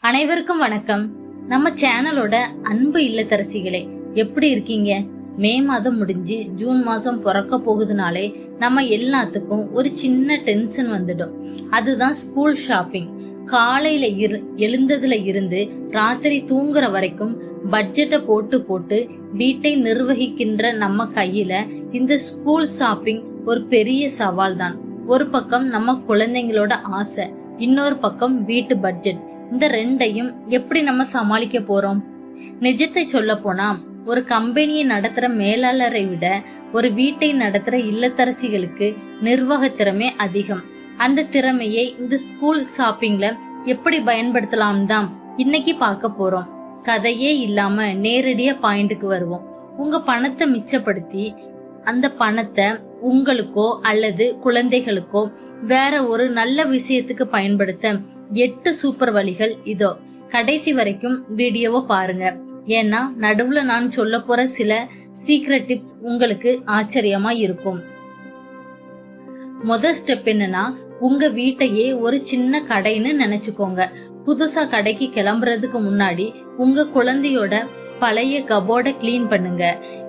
அனைவருக்கும் வணக்கம். நம்ம சேனலோட அன்பு இல்லத்தரசிகளே, எப்படி இருக்கீங்க? மே மாதம் முடிஞ்சு ஜூன் மாதம் பிறக்க போகுதுனாலே நம்ம எல்லாத்துக்கும் ஒரு சின்ன டென்ஷன் வந்துடும். அதுதான் ஸ்கூல் ஷாப்பிங். காலையில எழுந்ததுல இருந்து ராத்திரி தூங்குற வரைக்கும் பட்ஜெட்டை போட்டு போட்டு வீட்டை நிர்வகிக்கின்ற நம்ம கையில இந்த ஸ்கூல் ஷாப்பிங் ஒரு பெரிய சவால் தான். ஒரு பக்கம் நம்ம குழந்தைங்களோட ஆசை, இன்னொரு பக்கம் வீட்டு பட்ஜெட். இந்த ரெண்டையும் எப்படி நம்ம சமாளிக்க போறோம்? நிஜத்தை சொல்ல போனா, ஒரு கம்பெனியை நடத்துற மேலாளரை விட ஒரு வீட்டை நடத்துற இல்லத்தரசிகளுக்கு நிர்வாக திறமை அதிகம். அந்த திறமையை இந்த ஸ்கூல் ஷாப்பிங்ல எப்படி பயன்படுத்தலாம் தான் இன்னைக்கு பார்க்க போறோம். கதையே இல்லாம நேரடியா பாயிண்ட்டுக்கு வருவோம். உங்க பணத்தை மிச்சப்படுத்தி அந்த பணத்தை உங்களுக்கோ அல்லது குழந்தைகளுக்கோ வேற ஒரு நல்ல விஷயத்துக்கு பயன்படுத்த 8 சூப்பர் வழிகள் இதோ. கடைசி வரைக்கும் வீடியோவை பாருங்க. ஏன்னா நடுவுல நான் சொல்ல போற சில சீக்ரெட் டிப்ஸ் உங்களுக்கு ஆச்சரியமா இருக்கும். முதல் ஸ்டெப் என்னன்னா, உங்க வீட்டையே ஒரு சின்ன கடைன்னு நினைச்சுக்கோங்க. புதுசா கடைக்கு கிளம்புறதுக்கு முன்னாடி உங்க குழந்தையோட பழைய கபோர்டை கிளீன் பண்ணுங்க.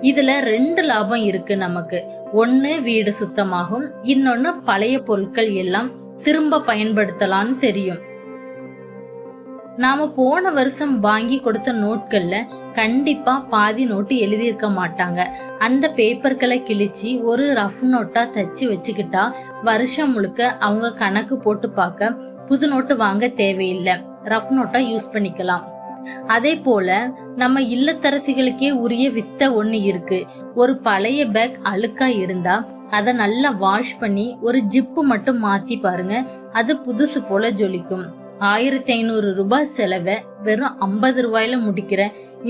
இதுல 2 லாபம் இருக்கு நமக்கு. ஒன்னு வீடு சுத்தமாகும், இன்னொன்னு பழைய பொருட்கள் எல்லாம் திரும்ப பயன்படுத்தலாம்னு தெரியும். நாம போன வருஷம் வாங்கி கொடுத்த நோட்கள்ல கண்டிப்பா பாதி நோட்டு எழுதியிருக்க மாட்டாங்க. அந்த பேப்பர்களை கிழிச்சு ஒரு ரஃப் நோட்டா தச்சு வச்சுக்கிட்டா வருஷம் முழுக்க அவங்க கணக்கு போட்டு பார்க்க புது நோட்டு வாங்க தேவையில்லை, ரஃப் நோட்டா யூஸ் பண்ணிக்கலாம். அதே போல நம்ம இல்லத்தரசிகளுக்கே உரிய வித்த ஒண்ணு இருக்கு. ஒரு பழைய பேக் அழுக்கா இருந்தா அதை நல்லா வாஷ் பண்ணி ஒரு ஜிப்பு மட்டும் மாத்தி பாருங்க, அது புதுசு போல ஜொலிக்கும். 1500 ரூபாய் செலவை வெறும் 50 ரூபாயில முடிக்கிற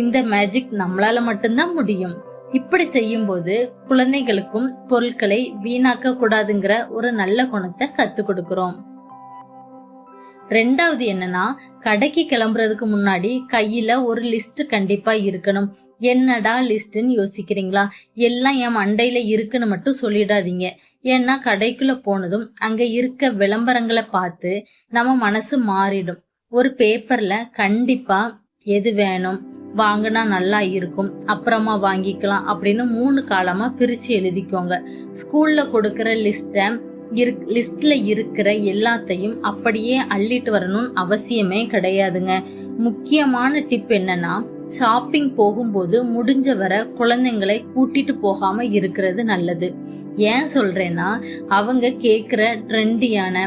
இந்த மேஜிக் நம்மளால மட்டும்தான் முடியும். இப்படி செய்யும் போது குழந்தைகளுக்கும் பொருட்களை வீணாக்க கூடாதுங்கிற ஒரு நல்ல குணத்தை கத்து கொடுக்கிறோம். ரெண்டாவது என்னன்னா, கடைக்கு கிளம்புறதுக்கு முன்னாடி கையில ஒரு லிஸ்ட் கண்டிப்பா இருக்கணும். என்னடா லிஸ்ட்ன்னு யோசிக்கிறீங்களா? எல்லாம் என் மண்டையில இருக்குன்னு மட்டும் சொல்லிடாதீங்க. ஏன்னா கடைக்குள்ள போனதும் அங்க இருக்க விளம்பரங்களை பார்த்து நம்ம மனசு மாறிடும். ஒரு பேப்பர்ல கண்டிப்பா எது வேணும், வாங்கினா நல்லா இருக்கும், அப்புறமா வாங்கிக்கலாம் அப்படின்னு 3 காலமா பிரிச்சு எழுதிக்கோங்க. ஸ்கூல்ல கொடுக்கற லிஸ்ட்ல இருக்கிற எல்லாத்தையும் அப்படியே அள்ளிட்டு வரணும்னு அவசியமே கிடையாதுங்க. முக்கியமான டிப் என்னன்னா, ஷாப்பிங் போகும்போது முடிஞ்ச வர குழந்தைங்களை கூட்டிட்டு போகாம இருக்கிறது நல்லது. ஏன் சொல்றேன்னா, அவங்க கேக்குற ட்ரெண்டியான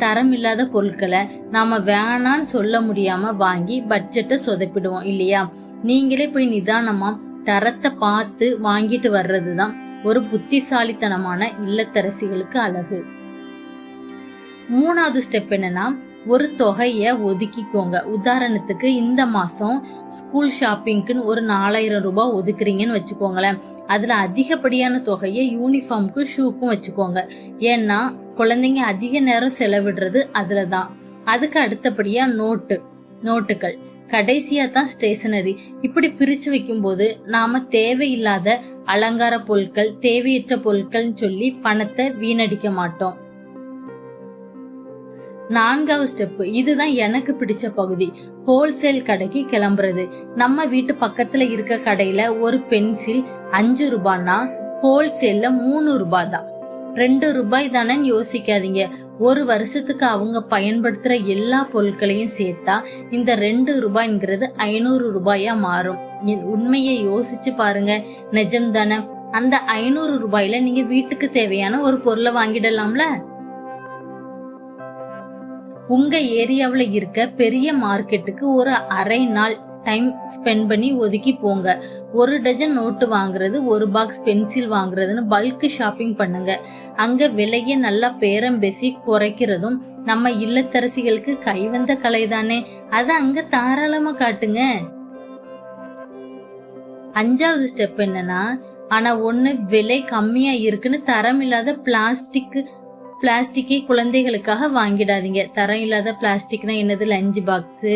தரம் இல்லாத பொருட்களை நாம வேணான்னு சொல்ல முடியாம வாங்கி பட்ஜெட்டை சொதப்பிடுவோம் இல்லையா? நீங்களே போய் நிதானமா தரத்தை பார்த்து வாங்கிட்டு வர்றதுதான் ஒரு புத்திசாலித்தனமான இல்லத்தரசிகளுக்கு அழகு. 3வது ஸ்டெப் என்னன்னா, ஒரு தொகைய ஒதுக்கிக்கோங்க. உதாரணத்துக்கு இந்த மாசம் ஸ்கூல் ஷாப்பிங்க்குன்னு ஒரு 4000 ரூபாய் ஒதுக்குறீங்கன்னு வச்சுக்கோங்களேன். அதுல அதிகப்படியான தொகையை யூனிஃபார்முக்கும் ஷூக்கும் வச்சுக்கோங்க. ஏன்னா குழந்தைங்க அதிக நேரம் செலவிடுறது அதுலதான். அதுக்கு அடுத்தபடியா நோட்டுகள், கடைசியா தான் ஸ்டேஷனரி. இப்படி பிரிச்சு வைக்கும் போது நாம தேவையில்லாத அலங்கார பொருட்கள், தேவையற்ற பொருட்கள் சொல்லி பணத்தை வீணடிக்க மாட்டோம். 4வது ஸ்டெப், இதுதான் எனக்கு பிடிச்ச பகுதி. ஹோல்சேல் கடைக்கு கிளம்புறது. நம்ம வீட்டு பக்கத்துல இருக்க கடையில ஒரு பென்சில் 5 ரூபாய்னா ஹோல்சேல்ல 3 ரூபாய் தான். 2 ரூபாய் தானே யோசிக்காதீங்க. ஒரு வருஷத்துக்கு அவங்க பயன்படுத்துற எல்லா பொருட்களையும் சேர்த்தா இந்த 2 ரூபாய்ங்கிறது 500 ரூபாயா மாறும். உண்மையை யோசிச்சு பாருங்க, நிஜம் தானே? அந்த 500 ரூபாயில நீங்க வீட்டுக்கு தேவையான ஒரு பொருளை வாங்கிடலாம்ல. உங்க ஏரியாவுல இருக்க பெரிய மார்க்கெட்டுக்கு ஒரு அரை நாள் டைம் ஸ்பெண்ட் பண்ணி ஒதுக்கி போங்க. 1 டஜன் நோட்டு வாங்குறது, 1 பாக்ஸ் பென்சில் வாங்குறதுன்னு பல்க் ஷாப்பிங் பண்ணுங்க. அங்க விலைய நல்லா பேரம் பேசி குறைக்கிறதும் நம்ம இல்லத்தரசிகளுக்கு கைவந்த கலைதானே. அத அங்க தாராளமா காட்டுங்க. 5வது ஸ்டெப் என்னன்னா, ஆனா ஒண்ணு விலை கம்மியா இருக்குன்னு தரம் இல்லாத பிளாஸ்டிக்கை குழந்தைகளுக்காக வாங்கிடாதீங்க. தரம் இல்லாத பிளாஸ்டிக்னா என்னது? லஞ்ச் பாக்ஸ்,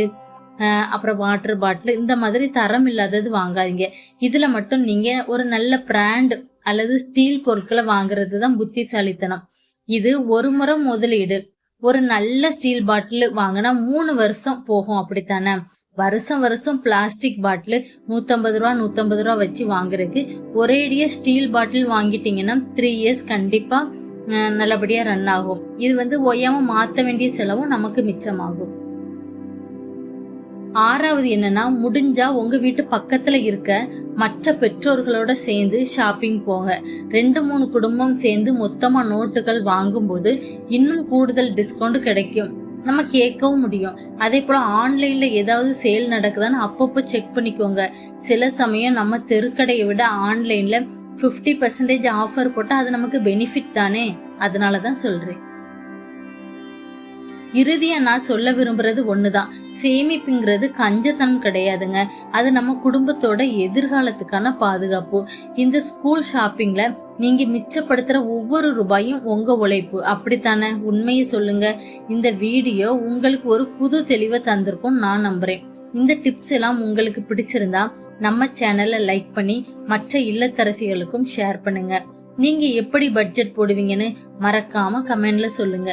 அப்புறம் வாட்டர் பாட்டில், இந்த மாதிரி தரம் இல்லாதது வாங்காதீங்க. இதுல மட்டும் நீங்க ஒரு நல்ல பிராண்ட் அல்லது ஸ்டீல் பொருட்களை வாங்குறது தான் புத்திசாலித்தனம். இது ஒரு முறை முதலீடு. ஒரு நல்ல ஸ்டீல் பாட்டில் வாங்கினா 3 வருஷம் போகும், அப்படித்தானே? வருஷம் வருஷம் பிளாஸ்டிக் பாட்டில் 150 ரூபா 150 ரூபா வச்சு வாங்குறதுக்கு ஒரேடியா ஸ்டீல் பாட்டில் வாங்கிட்டீங்கன்னா 3 இயர்ஸ் கண்டிப்பா நல்லபடியா ரன் ஆகும். இது ஒய்யாம மாத்த வேண்டிய செலவும் நமக்கு மிச்சமாகும். 6வது என்னன்னா, முடிஞ்சா உங்க வீட்டு பக்கத்துல இருக்க மற்ற பெற்றோர்களோட சேர்ந்து ஷாப்பிங் போங்க. 2-3 குடும்பம் சேர்ந்து மொத்தமா நோட்டுகள் வாங்கும்போது இன்னும் கூடுதல் டிஸ்கவுண்ட் கிடைக்கும். நம்ம கேட்கவும் முடியும். அதே போல ஆன்லைன்ல ஏதாவது சேல் நடக்குதான்னு அப்பப்போ செக் பண்ணிக்கோங்க. சில சமயம் நம்ம தெருக்கடையை விட ஆன்லைன்ல 50% ஆஃபர் போட்டா அது நமக்கு பெனிஃபிட் தானே, அதனாலதான் சொல்றேன். இறுதியா நான் சொல்ல விரும்புறது ஒண்ணுதான், சேமிப்புங்கிறது கஞ்சத்தனம் கிடையாதுங்க. அது நம்ம குடும்பத்தோட எதிர்காலத்துக்கான பாதுகாப்பு. இந்த ஸ்கூல் ஷாப்பிங்ல நீங்க மிச்சப்படுத்துற ஒவ்வொரு ரூபாயும் உங்க உழைப்பு, அப்படித்தானே? உண்மையை சொல்லுங்க. இந்த வீடியோ உங்களுக்கு ஒரு புது தெளிவை தந்திருக்கும் நான் நம்புறேன். இந்த டிப்ஸ் எல்லாம் உங்களுக்கு பிடிச்சிருந்தா நம்ம சேனலை லைக் பண்ணி மற்ற இல்லத்தரசிகளுக்கும் ஷேர் பண்ணுங்க. நீங்க எப்படி பட்ஜெட் போடுவீங்கன்னு மறக்காம கமெண்ட்ல சொல்லுங்க.